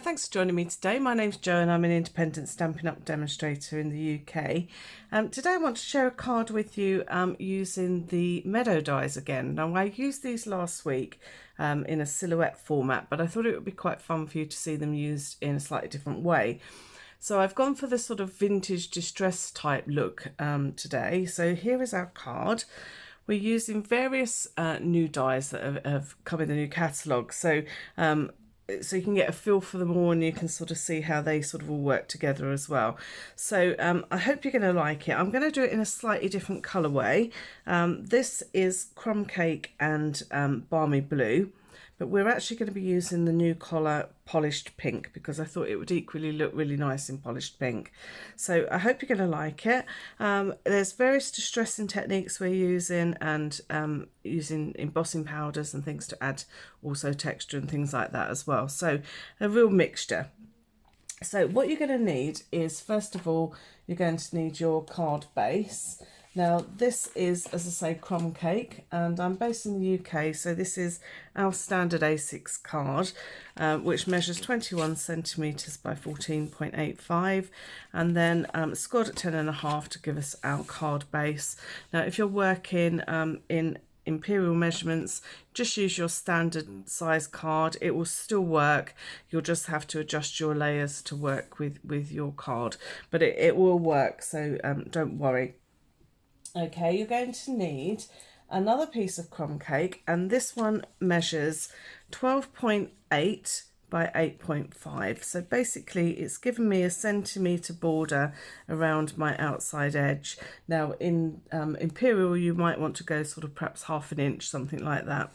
thanks for joining me today. My name's Jo and I'm an independent Stampin' Up! Demonstrator in the UK. Today I want to share a card with you using the Meadow dies again. Now I used these last week in a silhouette format, but I thought it would be quite fun for you to see them used in a slightly different way. So I've gone for the sort of vintage distress type look today. So here is our card. We're using various new dies that have come in the new catalogue. So you can get a feel for them all and you can sort of see how they sort of all work together as well. So I hope you're going to like it. I'm going to do it in a slightly different colourway. This is Crumb Cake and Balmy Blue, but we're actually going to be using the new colour Polished Pink because I thought it would equally look really nice in Polished Pink. So I hope you're going to like it. There's various distressing techniques we're using and using embossing powders and things to add also texture and things like that as well. So a real mixture. So what you're going to need is, first of all, you're going to need your card base. Now this is, as I say, Crumb Cake, and I'm based in the UK, so this is our standard A6 card, which measures 21 centimetres by 14.85, and then scored at 10.5 to give us our card base. Now if you're working in imperial measurements, just use your standard size card. It will still work. You'll just have to adjust your layers to work with your card, but it will work, so don't worry. Okay, you're going to need another piece of crumb cake, and this one measures 12.8 by 8.5. So basically it's given me a centimetre border around my outside edge. Now in imperial you might want to go sort of perhaps half an inch, something like that.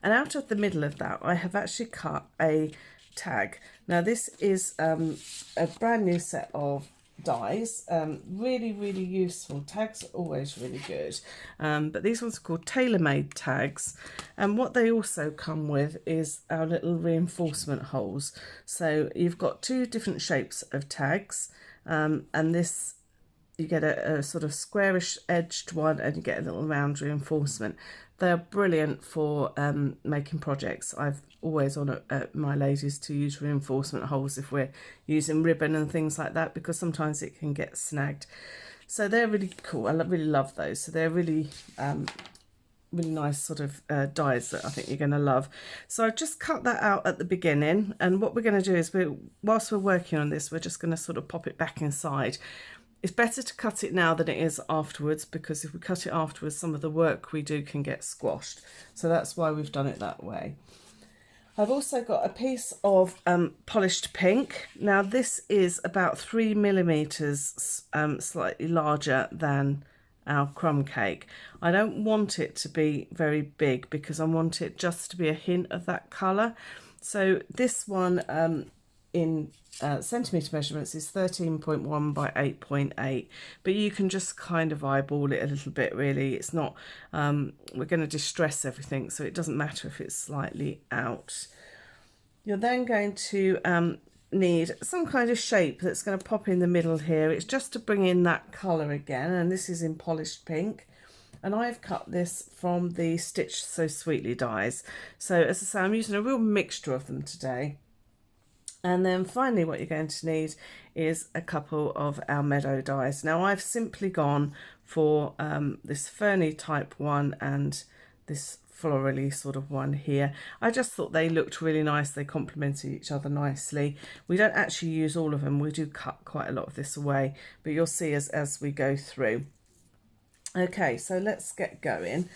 And out of the middle of that I have actually cut a tag. Now this is a brand new set of dies, really useful. Tags are always really good, but these ones are called Tailor-Made Tags, and what they also come with is our little reinforcement holes. So you've got two different shapes of tags, and this, you get a sort of squarish edged one and you get a little round reinforcement. They are brilliant for making projects. I've always on my ladies to use reinforcement holes if we're using ribbon and things like that, because sometimes it can get snagged. So they're really cool. I really love those. So they're really nice sort of dies that I think you're going to love. So I've just cut that out at the beginning, and what we're going to do is whilst we're working on this, we're just going to sort of pop it back inside. It's better to cut it now than it is afterwards, because if we cut it afterwards, some of the work we do can get squashed. So that's why we've done it that way. I've also got a piece of polished pink. Now this is about 3 millimeters slightly larger than our crumb cake. I don't want it to be very big because I want it just to be a hint of that colour. So this one in centimetre measurements is 13.1 by 8.8, but you can just kind of eyeball it a little bit really. It's not, we're going to distress everything, so it doesn't matter if it's slightly out. You're then going to need some kind of shape that's going to pop in the middle here. It's just to bring in that colour again, and this is in polished pink. And I've cut this from the Stitch So Sweetly dies. So as I say, I'm using a real mixture of them today. And then finally what you're going to need is a couple of our Meadow dies. Now I've simply gone for this ferny type one and this florally sort of one here. I just thought they looked really nice. They complemented each other nicely. We don't actually use all of them. We do cut quite a lot of this away, but you'll see as we go through. Okay, so let's get going.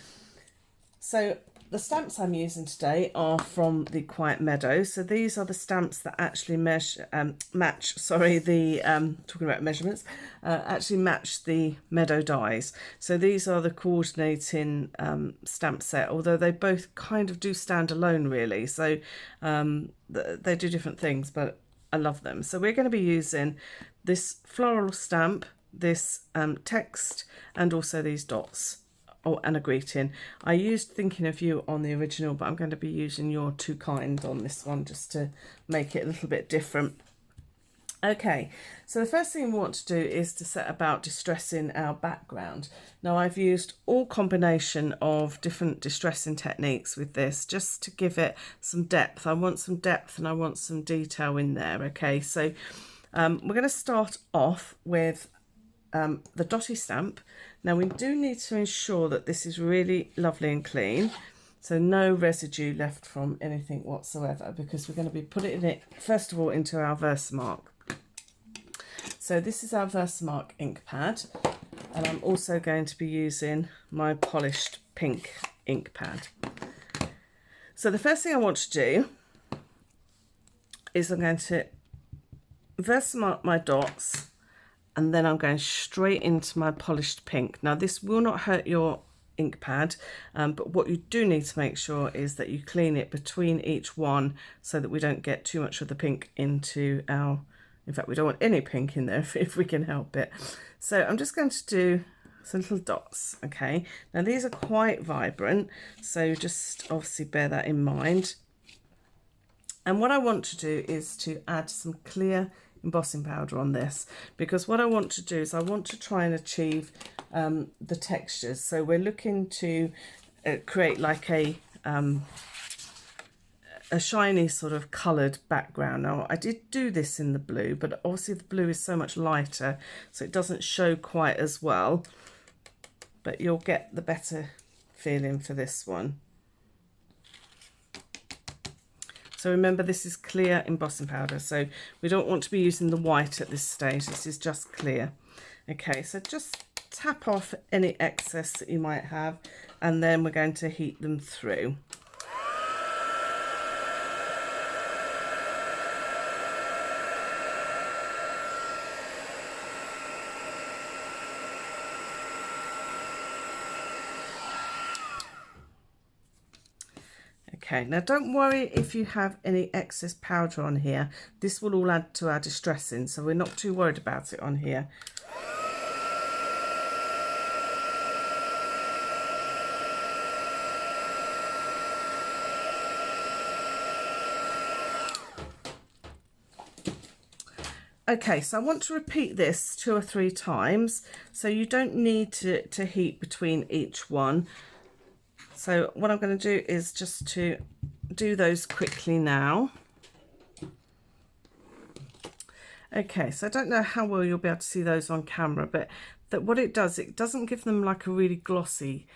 So the stamps I'm using today are from the Quiet Meadow. So these are the stamps that actually match, sorry, the, talking about measurements, actually match the Meadow dies. So these are the coordinating stamp set, although they both kind of do stand alone really. So they do different things, but I love them. So we're going to be using this floral stamp, this text, and also these dots. Oh, and a greeting. I used Thinking of You on the original, but I'm going to be using You're Too Kind on this one just to make it a little bit different. Okay, so the first thing we want to do is to set about distressing our background. Now I've used all combination of different distressing techniques with this just to give it some depth. I want some depth and I want some detail in there. Okay, so we're going to start off with the dotty stamp. Now we do need to ensure that this is really lovely and clean. So no residue left from anything whatsoever, because we're going to be putting it first of all into our Versamark. So this is our Versamark ink pad, and I'm also going to be using my polished pink ink pad. So the first thing I want to do is I'm going to Versamark my dots, and then I'm going straight into my polished pink. Now this will not hurt your ink pad, but what you do need to make sure is that you clean it between each one so that we don't get too much of the pink into our, in fact we don't want any pink in there if we can help it. So I'm just going to do some little dots. Okay, now these are quite vibrant, so just obviously bear that in mind. And what I want to do is to add some clear embossing powder on this, because what I want to do is I want to try and achieve the textures. So we're looking to create like a shiny sort of coloured background. Now I did do this in the blue, but obviously the blue is so much lighter so it doesn't show quite as well, but you'll get the better feeling for this one. So remember, this is clear embossing powder, so we don't want to be using the white at this stage. This is just clear. Okay, so just tap off any excess that you might have, and then we're going to heat them through. Okay, now don't worry if you have any excess powder on here. This will all add to our distressing, so we're not too worried about it on here. Okay, so I want to repeat this 2 or 3 times, so you don't need to heat between each one. So what I'm going to do is just to do those quickly now. Okay, so I don't know how well you'll be able to see those on camera, but what it doesn't give them like a really glossy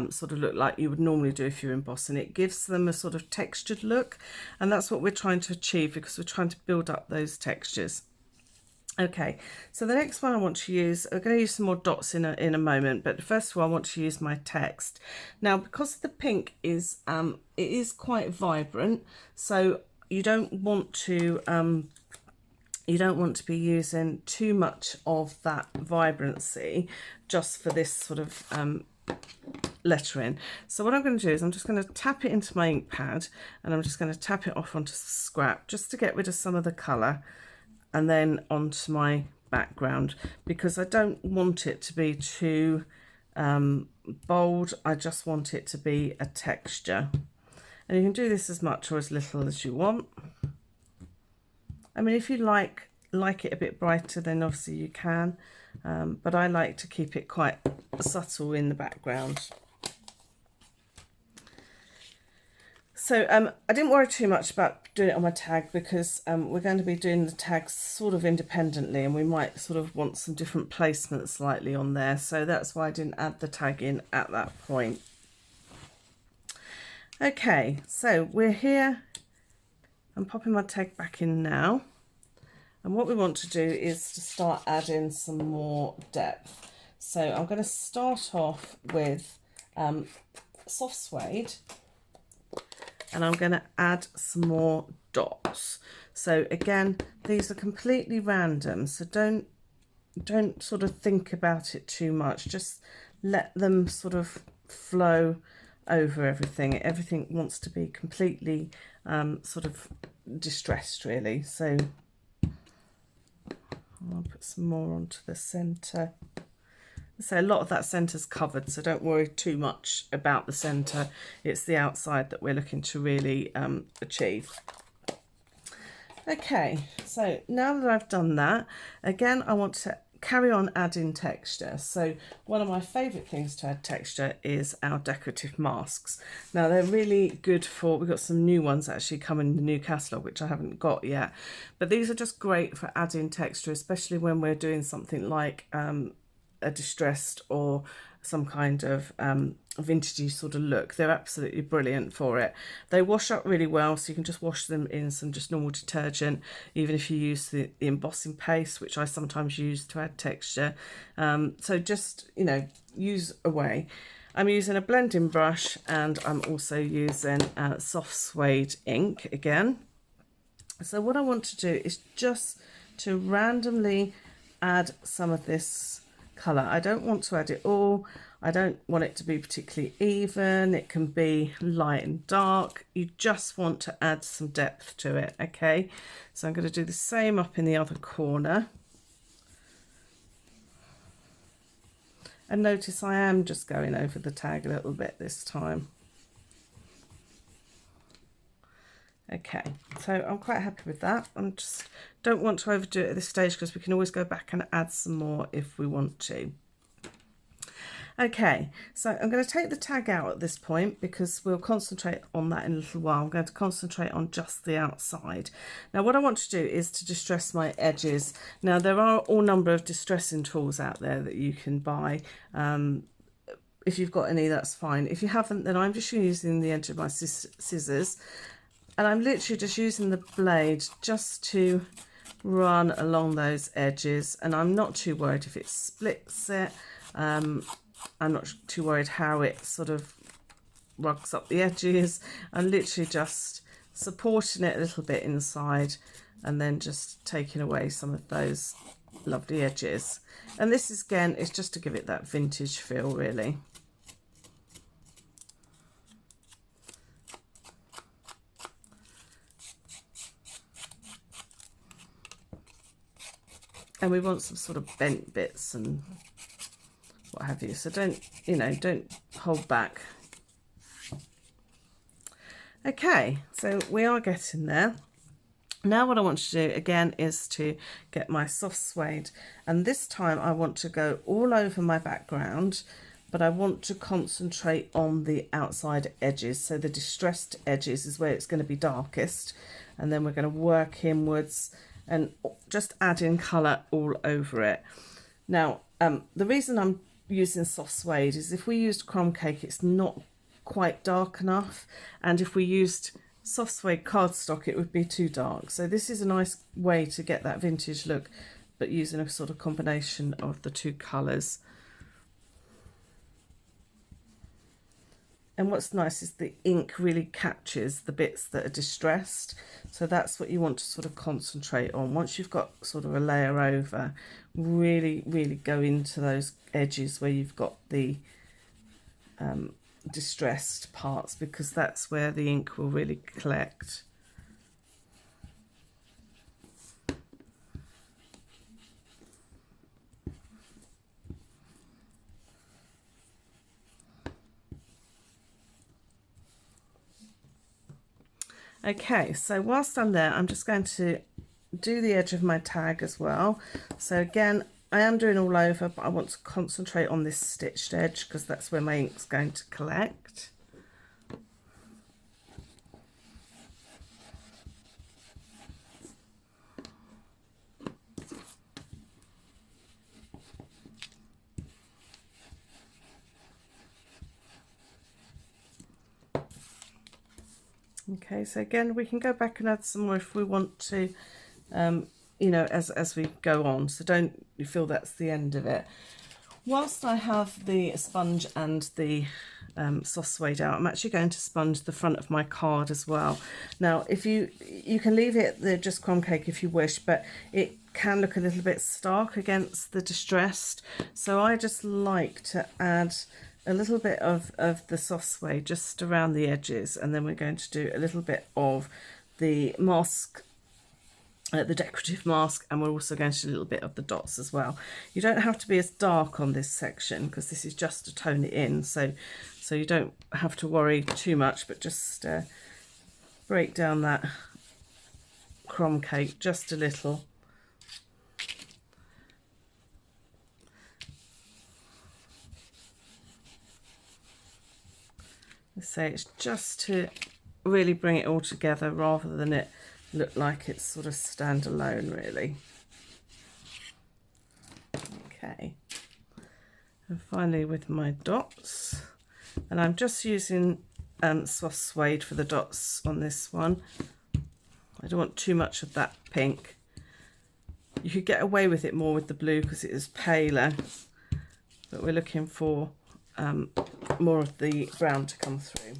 sort of look like you would normally do if you're embossing. It gives them a sort of textured look, and that's what we're trying to achieve, because we're trying to build up those textures. Okay, so the next one I want to use, I'm going to use some more dots in a moment, but first of all I want to use my text. Now because the pink is it is quite vibrant, so you don't want to be using too much of that vibrancy just for this sort of lettering. So what I'm going to do is I'm just going to tap it into my ink pad, and I'm just going to tap it off onto scrap just to get rid of some of the colour, and then onto my background, because I don't want it to be too bold. I just want it to be a texture, and you can do this as much or as little as you want. I mean, if you like it a bit brighter, then obviously you can, but I like to keep it quite subtle in the background. So I didn't worry too much about doing it on my tag, because we're going to be doing the tags sort of independently, and we might sort of want some different placements slightly on there. So that's why I didn't add the tag in at that point. Okay, so we're here. I'm popping my tag back in now. And what we want to do is to start adding some more depth. So I'm going to start off with soft suede, and I'm going to add some more dots. So again, these are completely random, so don't sort of think about it too much. Just let them sort of flow over everything. Everything wants to be completely sort of distressed, really. So I'll put some more onto the centre. So a lot of that centre's covered, so don't worry too much about the centre. It's the outside that we're looking to really achieve. Okay, so now that I've done that, again, I want to carry on adding texture. So one of my favourite things to add texture is our decorative masks. Now they're really good for, we've got some new ones actually coming in the new catalogue, which I haven't got yet, but these are just great for adding texture, especially when we're doing something like a distressed or some kind of vintagey sort of look. They're absolutely brilliant for it. They wash up really well, so you can just wash them in some just normal detergent, even if you use the embossing paste, which I sometimes use to add texture. So just, you know, use away. I'm using a blending brush, and I'm also using soft suede ink again. So what I want to do is just to randomly add some of this colour. I don't want to add it all. I don't want it to be particularly even. It can be light and dark. You just want to add some depth to it, okay? So I'm going to do the same up in the other corner. And notice I am just going over the tag a little bit this time. Okay, so I'm quite happy with that. I just don't want to overdo it at this stage, because we can always go back and add some more if we want to. Okay, so I'm going to take the tag out at this point, because we'll concentrate on that in a little while. I'm going to concentrate on just the outside. Now what I want to do is to distress my edges. Now there are all number of distressing tools out there that you can buy. If you've got any, that's fine. If you haven't, then I'm just using the edge of my scissors. And I'm literally just using the blade just to run along those edges. And I'm not too worried if it splits it. I'm not too worried how it sort of rugs up the edges. I'm literally just supporting it a little bit inside, and then just taking away some of those lovely edges. And this is, again, is just to give it that vintage feel, really. And we want some sort of bent bits and what have you. So don't, you know, don't hold back. Okay, so we are getting there. Now what I want to do again is to get my soft suede, and this time I want to go all over my background, but I want to concentrate on the outside edges. So the distressed edges is where it's going to be darkest, and then we're going to work inwards and just add in colour all over it. Now, the reason I'm using soft suede is if we used crumb cake, it's not quite dark enough, and if we used soft suede cardstock, it would be too dark. So this is a nice way to get that vintage look, but using a sort of combination of the two colours. And what's nice is the ink really captures the bits that are distressed. So that's what you want to sort of concentrate on. Once you've got sort of a layer over, really, really go into those edges where you've got the distressed parts, because that's where the ink will really collect. Okay, so whilst I'm there, I'm just going to do the edge of my tag as well. So again, I am doing all over, but I want to concentrate on this stitched edge, because that's where my ink's going to collect. Okay, so again, we can go back and add some more if we want to, you know, as we go on. So don't you feel that's the end of it. Whilst I have the sponge and the soft suede out, I'm actually going to sponge the front of my card as well. Now, if you can leave it the just crumb cake if you wish, but it can look a little bit stark against the distressed. So I just like to add a little bit of the soft suede just around the edges, and then we're going to do a little bit of the mask, the decorative mask, and we're also going to do a little bit of the dots as well. You don't have to be as dark on this section, because this is just to tone it in, so you don't have to worry too much, but just break down that crumb cake, just a little. So it's just to really bring it all together rather than it look like it's sort of standalone really. Okay, and finally with my dots, and I'm just using soft suede for the dots on this one. I don't want too much of that pink. You could get away with it more with the blue because it is paler, but we're looking for more of the brown to come through.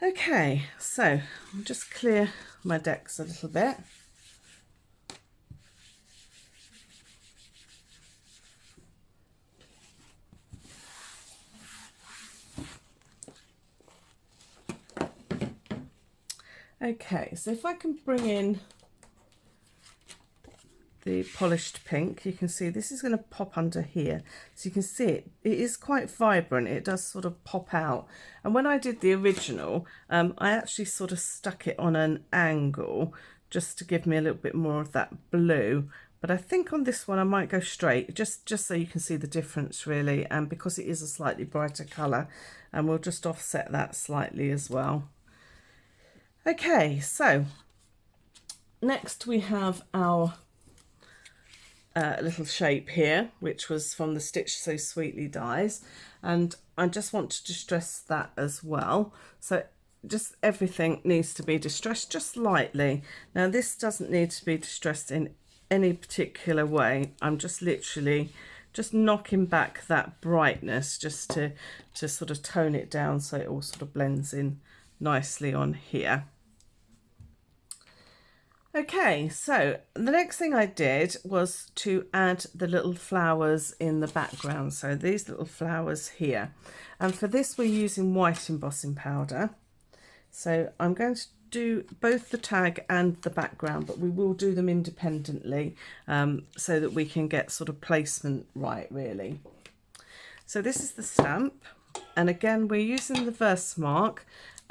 Okay, so I'll just clear my decks a little bit. Okay, so if I can bring in the polished pink, you can see this is going to pop under here, so you can see it is quite vibrant. It does sort of pop out, and when I did the original I actually sort of stuck it on an angle just to give me a little bit more of that blue, but I think on this one I might go straight just so you can see the difference really, and because it is a slightly brighter colour, and we'll just offset that slightly as well. Okay, so next we have our little shape here, which was from the Stitch So Sweetly dies, and I just want to distress that as well. So just everything needs to be distressed just lightly. Now this doesn't need to be distressed in any particular way. I'm just literally just knocking back that brightness just to sort of tone it down so it all sort of blends in nicely on here. Okay, so the next thing I did was to add the little flowers in the background. So these little flowers here, and for this we're using white embossing powder. So I'm going to do both the tag and the background, but we will do them independently so that we can get sort of placement right really. So this is the stamp, and again we're using the Versamark,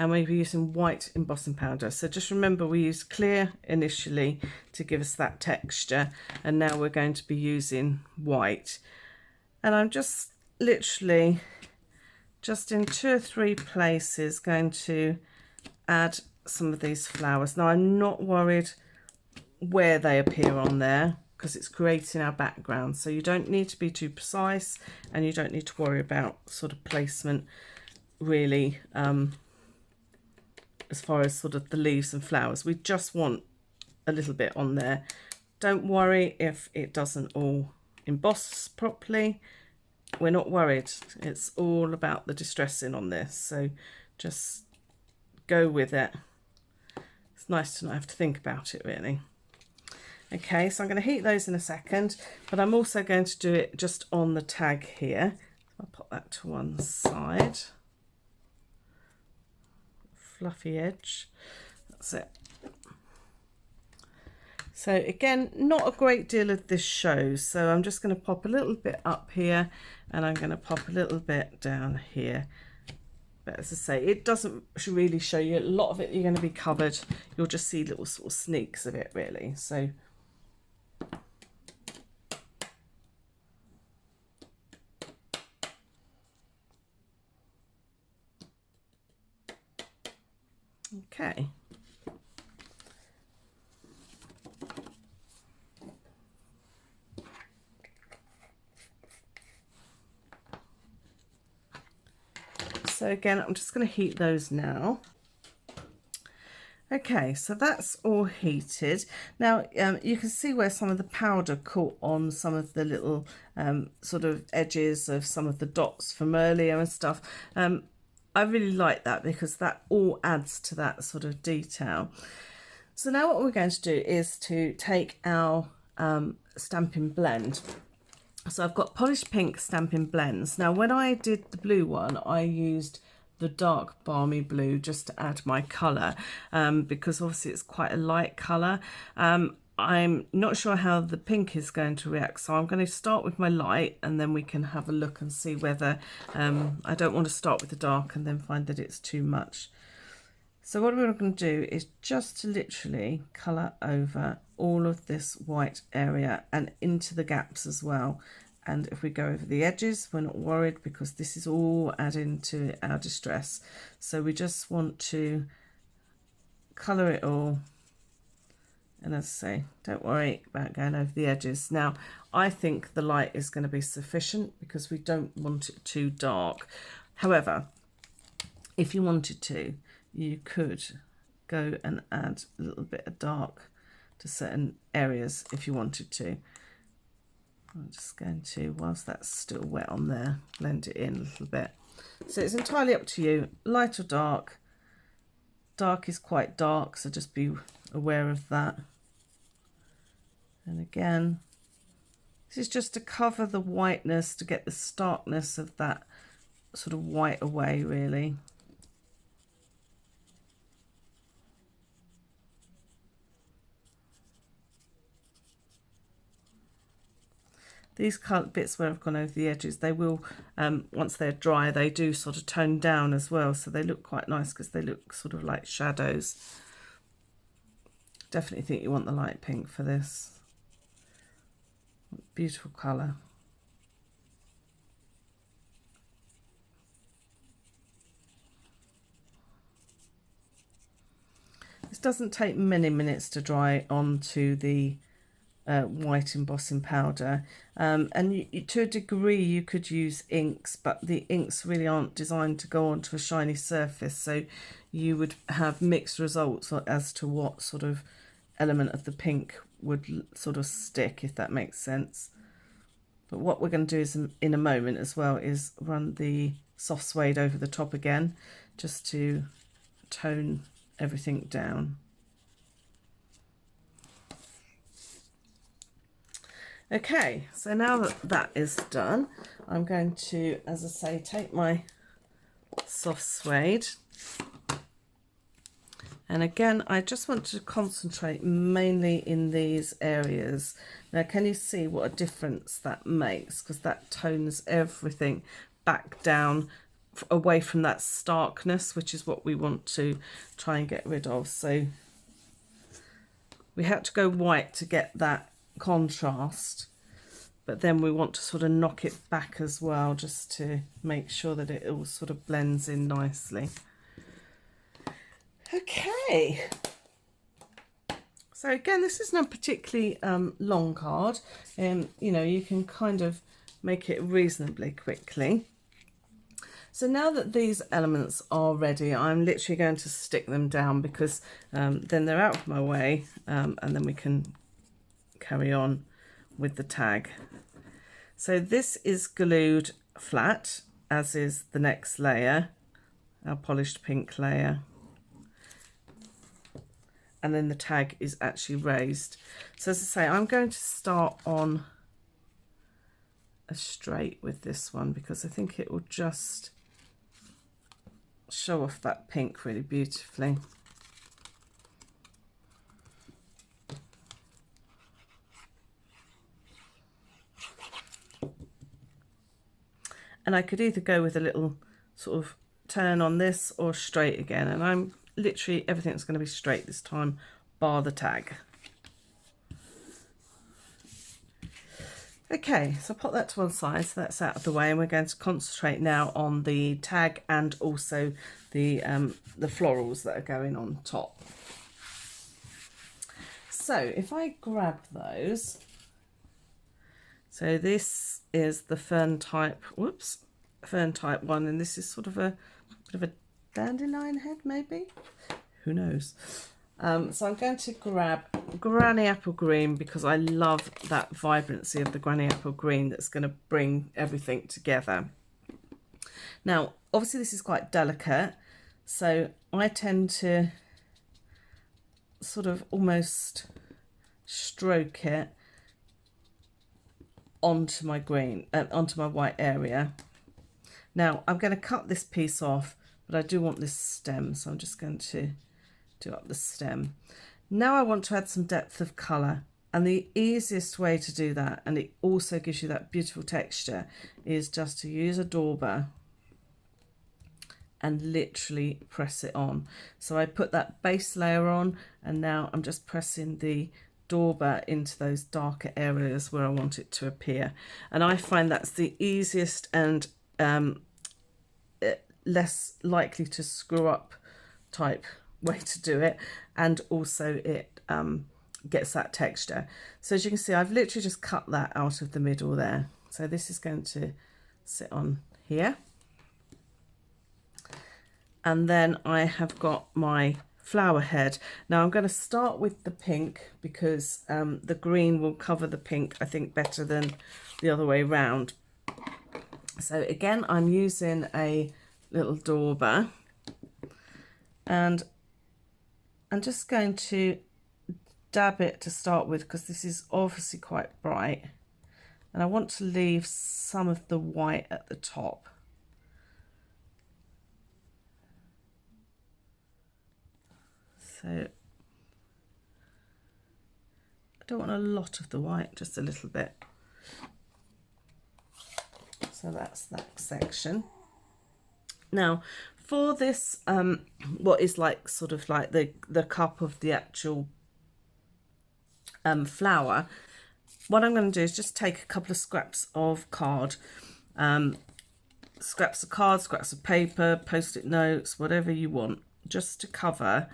and we're using white embossing powder. So just remember we used clear initially to give us that texture, and now we're going to be using white. And I'm just literally just in 2 or 3 places going to add some of these flowers. Now I'm not worried where they appear on there because it's creating our background, so you don't need to be too precise, and you don't need to worry about sort of placement really. As far as sort of the leaves and flowers, we just want a little bit on there. Don't worry if it doesn't all emboss properly. We're not worried. It's all about the distressing on this, so just go with it. It's nice to not have to think about it really. Okay, so I'm going to heat those in a second, but I'm also going to do it just on the tag here. I'll put that to one side. Fluffy edge, that's it. So again, not a great deal of this shows, so I'm just going to pop a little bit up here, and I'm going to pop a little bit down here. But as I say, it doesn't really show you a lot of it. You're going to be covered. You'll just see little sort of sneaks of it really. So okay. So again, I'm just going to heat those now. Okay, so that's all heated. Now you can see where some of the powder caught on some of the little sort of edges of some of the dots from earlier and stuff. I really like that because that all adds to that sort of detail. So now what we're going to do is to take our stamping blend. So I've got polished pink stamping blends. Now when I did the blue one, I used the dark balmy blue just to add my colour because obviously it's quite a light colour. I'm not sure how the pink is going to react, so I'm going to start with my light and then we can have a look and see whether I don't want to start with the dark and then find that it's too much. So what we're going to do is just to literally colour over all of this white area and into the gaps as well. And if we go over the edges, we're not worried because this is all adding to our distress. So we just want to colour it all. And as I say, don't worry about going over the edges. Now, I think the light is going to be sufficient because we don't want it too dark. However, if you wanted to, you could go and add a little bit of dark to certain areas if you wanted to. I'm just going to, whilst that's still wet on there, blend it in a little bit. So it's entirely up to you, light or dark. Dark is quite dark, so just be aware of that. And again, this is just to cover the whiteness, to get the starkness of that sort of white away, really. These bits where I've gone over the edges, they will, once they're dry, they do sort of tone down as well. So they look quite nice because they look sort of like shadows. Definitely think you want the light pink for this. Beautiful colour. This doesn't take many minutes to dry onto the white embossing powder, and to a degree you could use inks, but the inks really aren't designed to go onto a shiny surface, so you would have mixed results as to what sort of element of the pink would sort of stick, if that makes sense. But what we're going to do is in a moment as well is run the soft suede over the top again, just to tone everything down. Okay, so now that that is done, I'm going to, as I say, take my soft suede. And again, I just want to concentrate mainly in these areas. Now, can you see what a difference that makes? Because that tones everything back down, away from that starkness, which is what we want to try and get rid of. So we had to go white to get that contrast, but then we want to sort of knock it back as well, just to make sure that it all sort of blends in nicely. Okay, so again, this is not a particularly long card, and you know, you can kind of make it reasonably quickly. So now that these elements are ready, I'm literally going to stick them down because then they're out of my way, and then we can carry on with the tag. So this is glued flat, as is the next layer, our polished pink layer. And then the tag is actually raised. So as I say, I'm going to start on a straight with this one because I think it will just show off that pink really beautifully. And I could either go with a little sort of turn on this or straight again, and I'm literally, everything's going to be straight this time, bar the tag. Okay, so I'll put that to one side, so that's out of the way, and we're going to concentrate now on the tag and also the florals that are going on top. So if I grab those, so this is the fern type, fern type one, and this is sort of a bit of a dandelion head, maybe, who knows. So I'm going to grab Granny Apple Green because I love that vibrancy of the Granny Apple Green that's going to bring everything together. Now, obviously this is quite delicate, so I tend to sort of almost stroke it onto my green, onto my white area. Now I'm going to cut this piece off, but I do want this stem, so I'm just going to do up the stem. Now I want to add some depth of colour, and the easiest way to do that, and it also gives you that beautiful texture, is just to use a dauber and literally press it on. So I put that base layer on, and now I'm just pressing the dauber into those darker areas where I want it to appear. And I find that's the easiest and less likely to screw up type way to do it, and also it gets that texture. So as you can see, I've literally just cut that out of the middle there. So this is going to sit on here. And then I have got my flower head. Now I'm going to start with the pink because the green will cover the pink, I think, better than the other way round. So again, I'm using a little dauber, and I'm just going to dab it to start with because this is obviously quite bright, and I want to leave some of the white at the top. So I don't want a lot of the white, just a little bit. So that's that section. Now for this, what is like sort of like the cup of the actual flower, what I'm going to do is just take a couple of scraps of card, scraps of paper, post-it notes, whatever you want, just to cover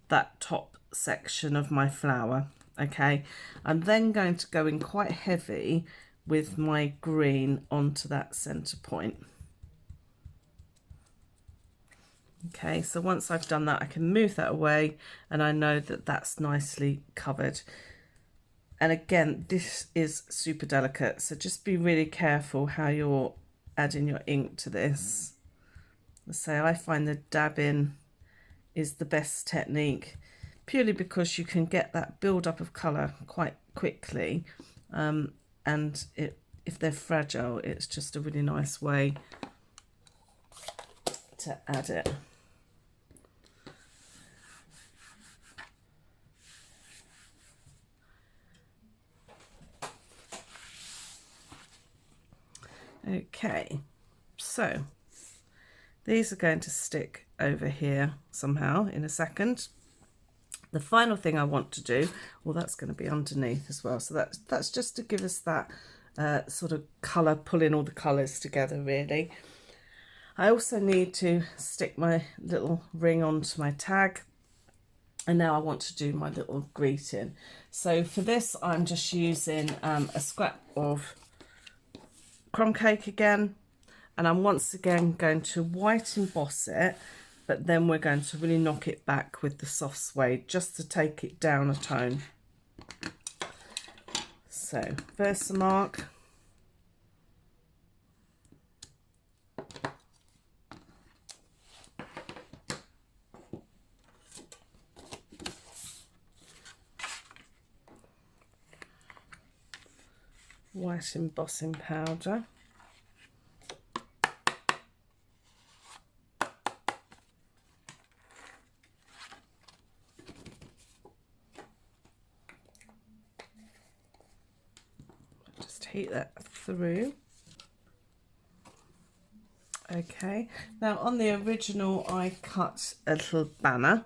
that top section of my flower. Okay, I'm then going to go in quite heavy with my green onto that center point. Okay, so once I've done that, I can move that away, and I know that that's nicely covered. And again, this is super delicate, so just be really careful how you're adding your ink to this. So I find the dabbing is the best technique, purely because you can get that build up of colour quite quickly, and if they're fragile, it's just a really nice way to add it. Okay, so these are going to stick over here somehow in a second. The final thing I want to do, well, that's going to be underneath as well. So that's just to give us that sort of colour, pulling all the colours together really. I also need to stick my little ring onto my tag. And now I want to do my little greeting. So for this, I'm just using a scrap of crumb cake again. And I'm once again going to white emboss it, but then we're going to really knock it back with the soft suede just to take it down a tone. So Versamark. White embossing powder. Just heat that through. Okay, now on the original I cut a little banner,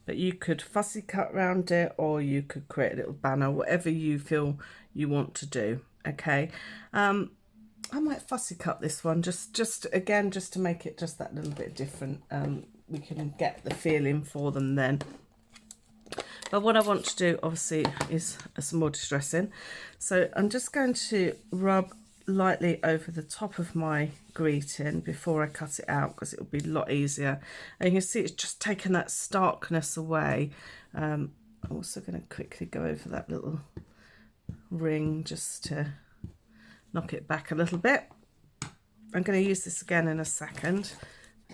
but you could fussy cut around it, or you could create a little banner, whatever you feel you want to do. Okay, I might fussy cut this one just again just to make it just that little bit different. We can get the feeling for them then. But what I want to do obviously is some more distressing. So I'm just going to rub lightly over the top of my greeting before I cut it out, because it will be a lot easier. And you can see it's just taken that starkness away. I'm also going to quickly go over that little ring just to knock it back a little bit. I'm going to use this again in a second.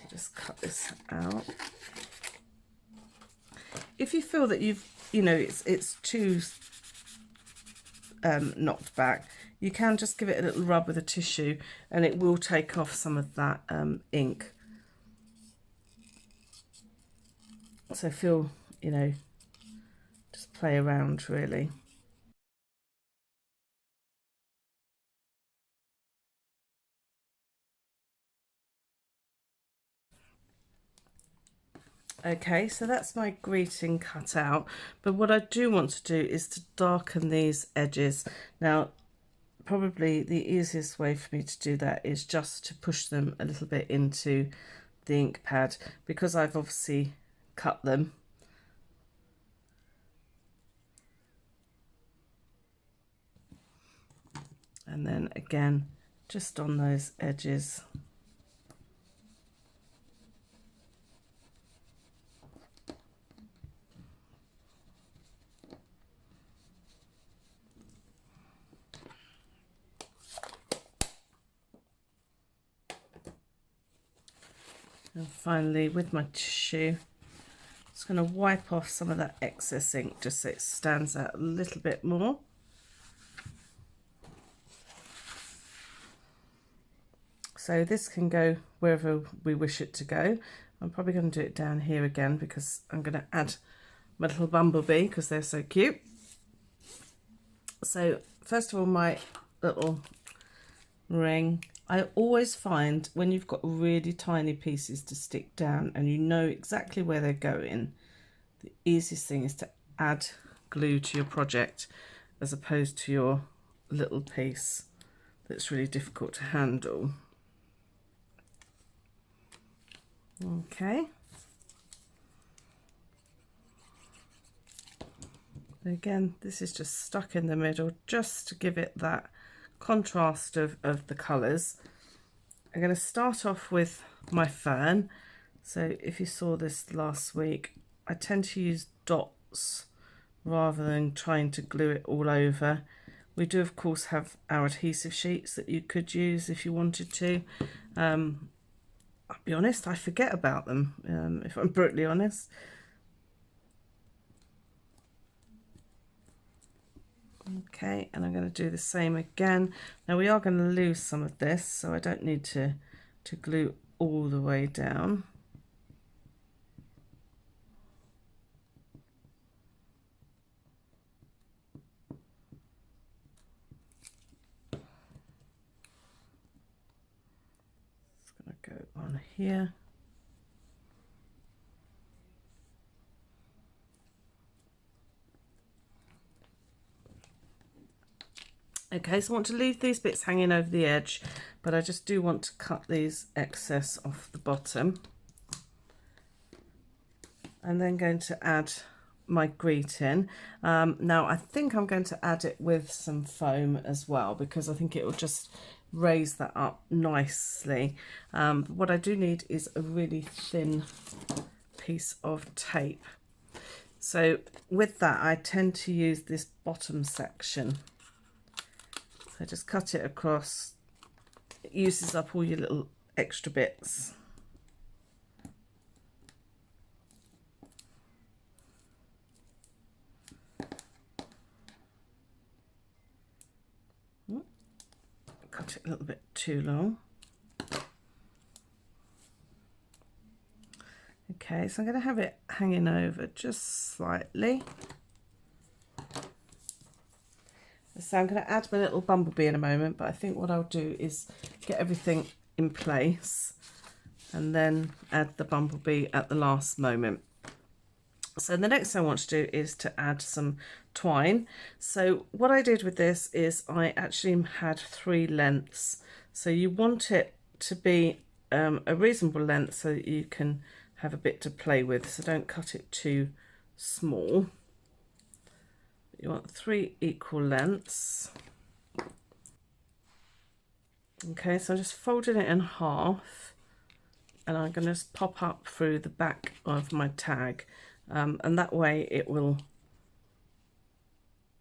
Just cut this out. If you feel that it's too knocked back, you can just give it a little rub with a tissue, and it will take off some of that ink. So feel, just play around really. Okay, so that's my greeting cut out, but what I do want to do is to darken these edges. Now, probably the easiest way for me to do that is just to push them a little bit into the ink pad, because I've obviously cut them. And then again, just on those edges. And finally, with my tissue, just going to wipe off some of that excess ink just so it stands out a little bit more. So this can go wherever we wish it to go. I'm probably going to do it down here again because I'm going to add my little bumblebee because they're so cute. So first of all, my little ring. I always find when you've got really tiny pieces to stick down and you know exactly where they're going, the easiest thing is to add glue to your project as opposed to your little piece that's really difficult to handle. Okay. Again, this is just stuck in the middle just to give it that contrast of the colours. I'm going to start off with my fern. So if you saw this last week, I tend to use dots rather than trying to glue it all over. We do of course have our adhesive sheets that you could use if you wanted to. I'll be honest, I forget about them, if I'm brutally honest. Okay, and I'm going to do the same again. Now we are going to lose some of this, so I don't need to glue all the way down. It's going to go on here. Okay, so I want to leave these bits hanging over the edge, but I just do want to cut these excess off the bottom. I'm then going to add my greeting. Now I think I'm going to add it with some foam as well because I think it will just raise that up nicely. What I do need is a really thin piece of tape. So with that I tend to use this bottom section. So just cut it across. It uses up all your little extra bits. Cut it a little bit too long. Okay, so I'm going to have it hanging over just slightly. So I'm going to add my little bumblebee in a moment, but I think what I'll do is get everything in place and then add the bumblebee at the last moment. So the next thing I want to do is to add some twine. So what I did with this is I actually had 3 lengths. So you want it to be a reasonable length so that you can have a bit to play with. So don't cut it too small. You want 3 equal lengths. Okay, so I'm just folding it in half and I'm going to just pop up through the back of my tag, and that way it will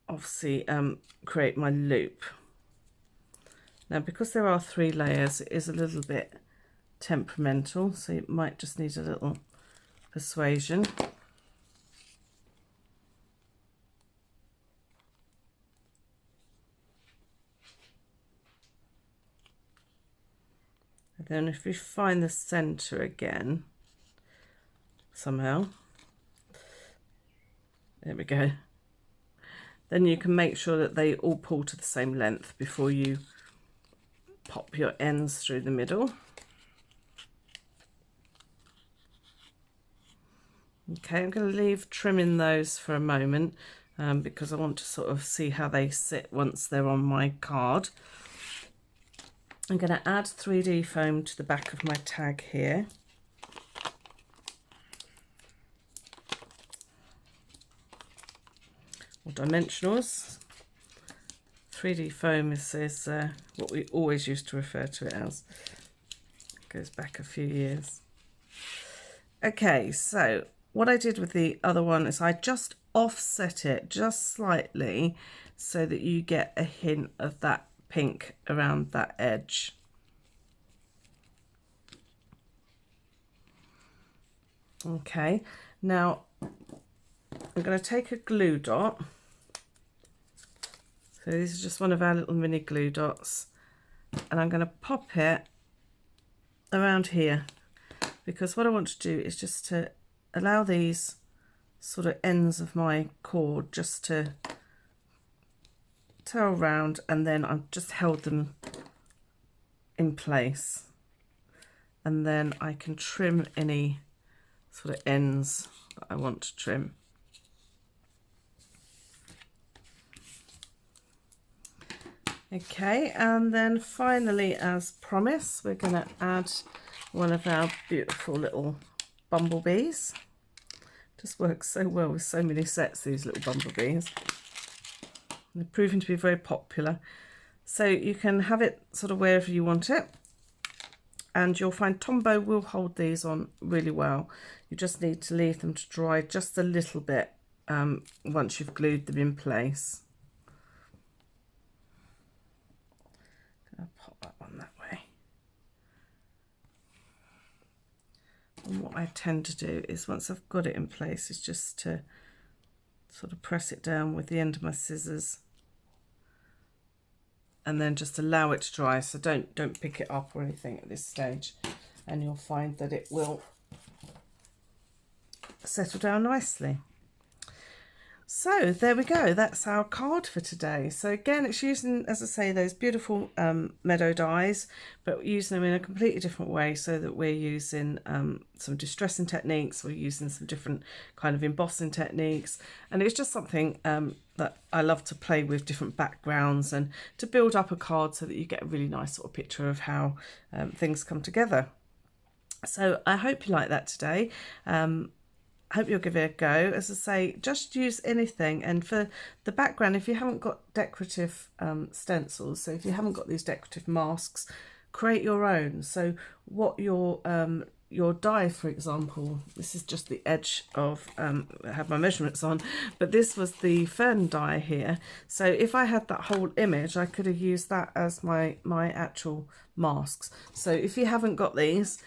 obviously create my loop. Now because there are 3 layers, it is a little bit temperamental, so it might just need a little persuasion. And then if we find the center again somehow, there we go, then you can make sure that they all pull to the same length before you pop your ends through the middle. Okay, I'm going to leave trimming those for a moment because I want to sort of see how they sit once they're on my card. I'm going to add 3D foam to the back of my tag here. Or dimensionals. 3D foam is what we always used to refer to it as. It goes back a few years. Okay, so what I did with the other one is I just offset it just slightly so that you get a hint of that pink around that edge. Okay, now I'm going to take a glue dot. So this is just one of our little mini glue dots, and I'm going to pop it around here, because what I want to do is just to allow these sort of ends of my cord just to twirl around, and then I've just held them in place, and then I can trim any sort of ends that I want to trim. Okay, and then finally, as promised, we're going to add one of our beautiful little bumblebees. Just works so well with so many sets, these little bumblebees. They're proving to be very popular. So you can have it sort of wherever you want it. And you'll find Tombow will hold these on really well. You just need to leave them to dry just a little bit once you've glued them in place. I'll pop that one that way. And what I tend to do is, once I've got it in place, is just to sort of press it down with the end of my scissors and then just allow it to dry. So don't pick it up or anything at this stage, and you'll find that it will settle down nicely. So there we go, that's our card for today. So again, it's using, as I say, those beautiful Meadow dies, but using them in a completely different way, so that we're using some distressing techniques, we're using some different kind of embossing techniques, and it's just something that I love to play with different backgrounds and to build up a card so that you get a really nice sort of picture of how things come together. So I hope you like that today. I hope you'll give it a go. As I say, just use anything. And for the background, if you haven't got decorative stencils, so if you haven't got these decorative masks, create your own. So what your die, for example, this is just the edge of, I have my measurements on, but this was the fern die here. So if I had that whole image, I could have used that as my actual masks. So if you haven't got these,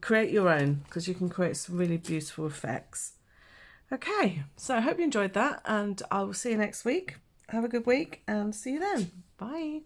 create your own, because you can create some really beautiful effects. Okay, so I hope you enjoyed that, and I will see you next week. Have a good week and see you then. Bye.